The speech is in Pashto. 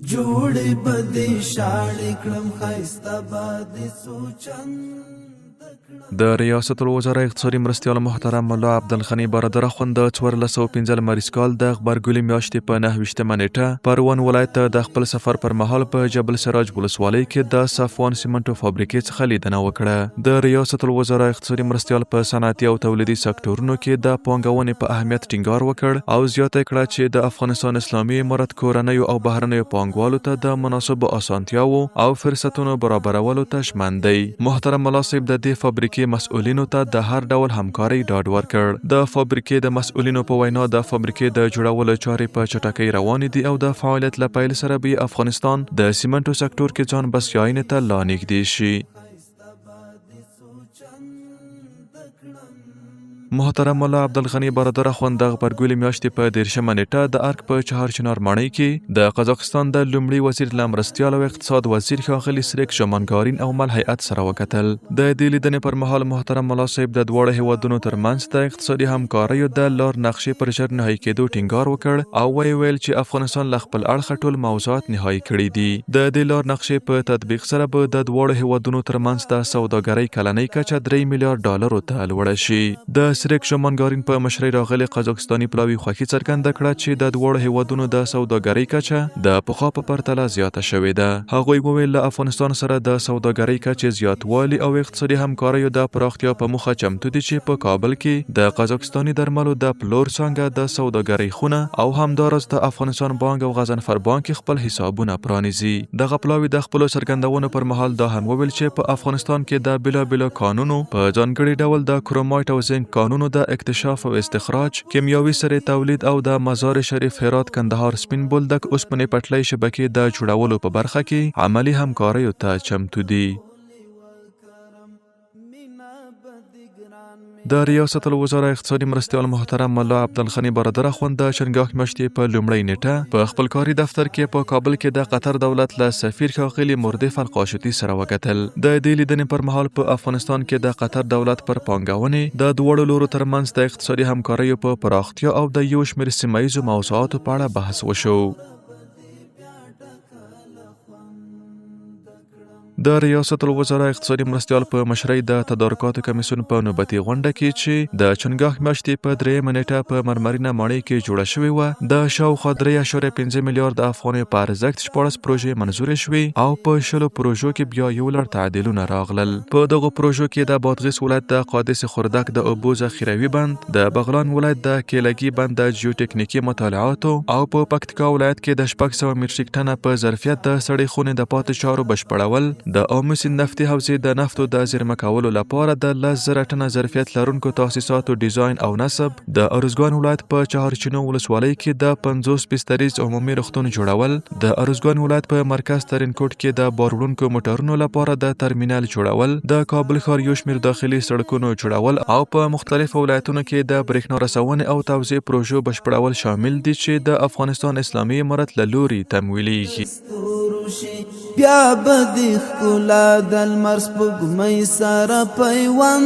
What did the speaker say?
جوړې بدې شاړې کړم ښایسته بادې سوچن د ریاست الوزرا اقتصادي مرستیال محترم ملا عبدالغني برادر اخوند د 1415 لمریز کال د غبرګولي میاشتې په 9 نیټه پروان ولایت ته د خپل سفر پر مهال په جبل سراج ولسوالۍ کې د صفوان سیمنټو فابریکې څخه لیدنه وکړه. د ریاست الوزرا اقتصادي مرستیال په صنعتي او تولیدي سکتورونو کې د پانګونې په اهمیت ټینګار وکړ او زیاته کړه چې د افغانستان اسلامي امارت کورنیو او بهرنیو پانګوالو ته د مناسبو اسانتیاوو او فرصتونو برابرولو ته ژمن دی. محترم ملا صاحب د دې فابریکې مسؤلینو ته د هر ډول همکارۍ ډاډ ورکړ. د فابریکې د مسؤلینو په وینا د فابریکې د جوړولو چارې په چټکۍ روانې دي او د فعالیت له پیل سره به افغانستان د سیمنټو سکتور کې ځان بسیاینې ته لا نږدې شي. محترم ملا عبدالغني برادر اخوند د غبرګولي میاشتې په 13 نیټه د ارک په چهار چنار ماڼۍ کې د قزاقستان د لومړي وزیر له مرستیال او اقتصاد وزیر ښاغلي سریک ژمنګارین او مل هیئت سره وکتل. د دې لیدنې پر مهال محترم ملا صاحب د دواړو هیوادونو ترمنځ د اقتصادي همکاریو د لار نقشې پر ژر نهایی کېدو ټینګار وکړ او ویل چې افغانستان له خپل اړخه ټول موضوعات نهایی کړي دي. د دې لار نقشې په تطبیق سره به د دواړو هیوادونو ترمنځ د سوداګرۍ کلنۍ کچه 3 میلیارډ ډالرو ته لوړه شي. د سریک ژمنګارین په مشرۍ راغلي قزاقستاني پلاوي خوښي څرګنده کړه چې د دواړو هیوادونو د سوداګرۍ کچه د پخوا په پرتله زیاته شوې ده. هغوی وویل له افغانستان سره د سوداګرۍ کچې زیاتوالي او اقتصادي همکاریو د پراختیا په موخه چمتو دي چې په کابل کې د قزاقستاني درملو د پلور څنګه د سوداګرۍ خونه او همدارس د افغانستان بانک او غضنفر بانک خپل حسابونه پرانیزي. دغه پلاوي د خپل څرګندونو پر مهال دا هم وویل چې په افغانستان کې د بېلابېلو قانونو په ځانګړي ډول د کرومایټ او زنک قانونو د اکتشاف او استخراج، کیمیاوي سرې تولید او د مزار شریف هرات کندهار سپین بولدک اوسپنې پټلۍ شبکې د جوړولو په برخه کې عملی همکاریو ته چمتو دي. د ریاست الوزرا اقتصادي مرستیال محترم ملا عبدالغني برادر اخوند د شنګاښ میاشتې په لومړۍ نیټه په خپل کاري دفتر کې په کابل کې د قطر دولت له سفیر ښاغلي مردف القاشتي سره وکتل. د دې لیدنې پر مهال په افغانستان کې د قطر دولت پر پانګونې د دوړو لورو ترمنځ د اقتصادي همکاریو په پراختیا او د یو شمېر سیمه ییزو موضوعاتو په اړه بحث وشو. د ریاست الوزرا اقتصادي مرستیال په مشرۍ د تدارکاتو کمیسیون په نوبتي غونډه کې چې د چنګاښ میاشتې په 3 نیټه په مرمرینه ماڼۍ کې جوړه شوې وه د شاوخوا 3.5 میلیارډ افغانیو په ارزښت 14 پروژې منظورې شوې او په 10 پروژو کې بیا یو لړ تعدیلونه راغلل. په دغو پروژو کې د بادغیس ولایت د قادس خردک د اوبو ذخیروي بند، د بغلان ولایت د کیلګي بند د جیوټیکنیکي مطالعاتو او په پکتیکا ولایت کې د 600 میټریک ټنه په ظرفیت د سړې خونې د پاتې چارو بشپړول، د اومو سیند نفتي حوزې د نفتو د زیرمه کولو لپاره د 10,000 ټنه ظرفیت لرونکو تاسیساتو ډیزاین او نصب، د ارزګان ولایت په چهارچینو ولسوالۍ کې د 50 بستریز عمومي روغتون جوړول، د ارزګان ولایت په مرکز ترینکوټ کې د بار وړونکو موټرونو لپاره د ترمینل جوړول، د کابل ښار یو شمېر داخلي سړکونو جوړول او په مختلفو ولایتونو کې د برېښنا رسونې او توزیع پروژو بشپړول شامل دي چې د افغانستان اسلامي امارت له لوري تمویلیږي. بیا به د ښکلا د لمر سپوږمۍ سره پیوند